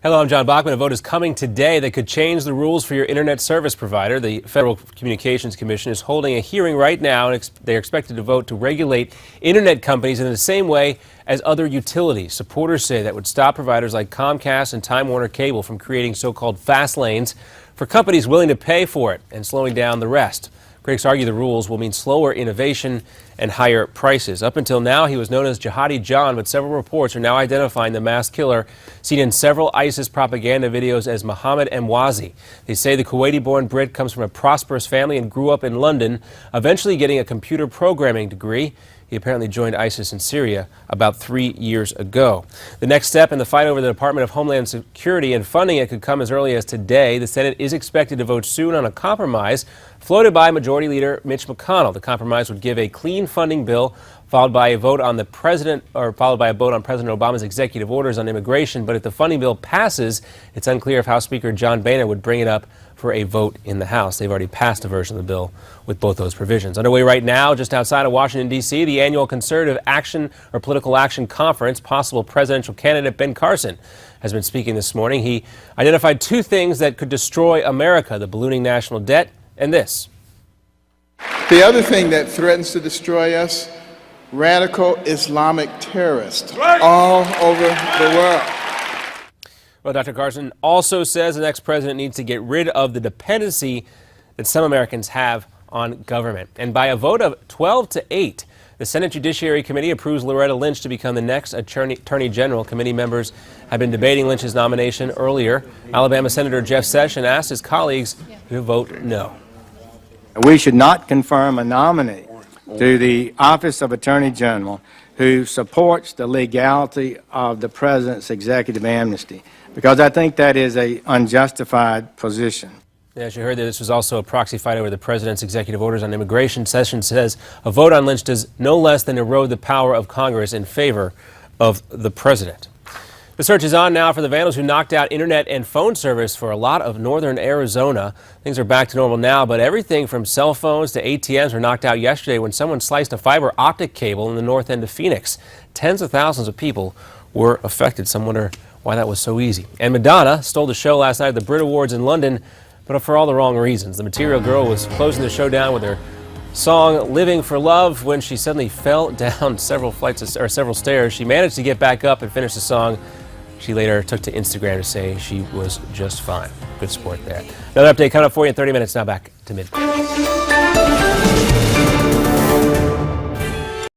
Hello, I'm John Bachman. A vote is coming today that could change the rules for your internet service provider. The Federal Communications Commission is holding a hearing right now, and they're expected to vote to regulate internet companies in the same way as other utilities. Supporters say that would stop providers like Comcast and Time Warner Cable from creating so-called fast lanes for companies willing to pay for it and slowing down the rest. Critics argue the rules will mean slower innovation and higher prices. Up until now, he was known as Jihadi John, but several reports are now identifying the mass killer seen in several ISIS propaganda videos as Mohammed Emwazi. They say the Kuwaiti-born Brit comes from a prosperous family and grew up in London, eventually getting a computer programming degree. He apparently joined ISIS in Syria about 3 years ago. The next step in the fight over the Department of Homeland Security and funding it could come as early as today. The Senate is expected to vote soon on a compromise floated by Majority Leader Mitch McConnell. The compromise would give a clean funding bill, followed by a vote on President Obama's executive orders on immigration. But if the funding bill passes, it's unclear if House Speaker John Boehner would bring it up for a vote in the House. They've already passed a version of the bill with both those provisions. Underway right now, just outside of Washington, D.C., the annual Conservative Action or Political Action Conference. Possible presidential candidate Ben Carson has been speaking this morning. He identified two things that could destroy America: the ballooning national debt and this. The other thing that threatens to destroy us: radical Islamic terrorists all over the world. Well, Dr. Carson also says the next president needs to get rid of the dependency that some Americans have on government. And by a vote of 12-8, the Senate Judiciary Committee approves Loretta Lynch to become the next Attorney General. Committee members have been debating Lynch's nomination earlier. Alabama Senator Jeff Sessions asked his colleagues to vote no. We should not confirm a nominee to the office of Attorney General who supports the legality of the president's executive amnesty, because I think that is an unjustified position. As you heard, this was also a proxy fight over the president's executive orders on immigration. Sessions says a vote on Lynch does no less than erode the power of Congress in favor of the president. The search is on now for the vandals who knocked out internet and phone service for a lot of northern Arizona. Things are back to normal now, but everything from cell phones to ATMs were knocked out yesterday when someone sliced a fiber optic cable in the north end of Phoenix. Tens of thousands of people were affected. Some wonder why that was so easy. And Madonna stole the show last night at the Brit Awards in London, but for all the wrong reasons. The Material Girl was closing the show down with her song "Living for Love" when she suddenly fell down several stairs. She managed to get back up and finish the song. She later took to Instagram to say she was just fine. Good sport there. Another update coming up for you in 30 minutes. Now back to Midpoint.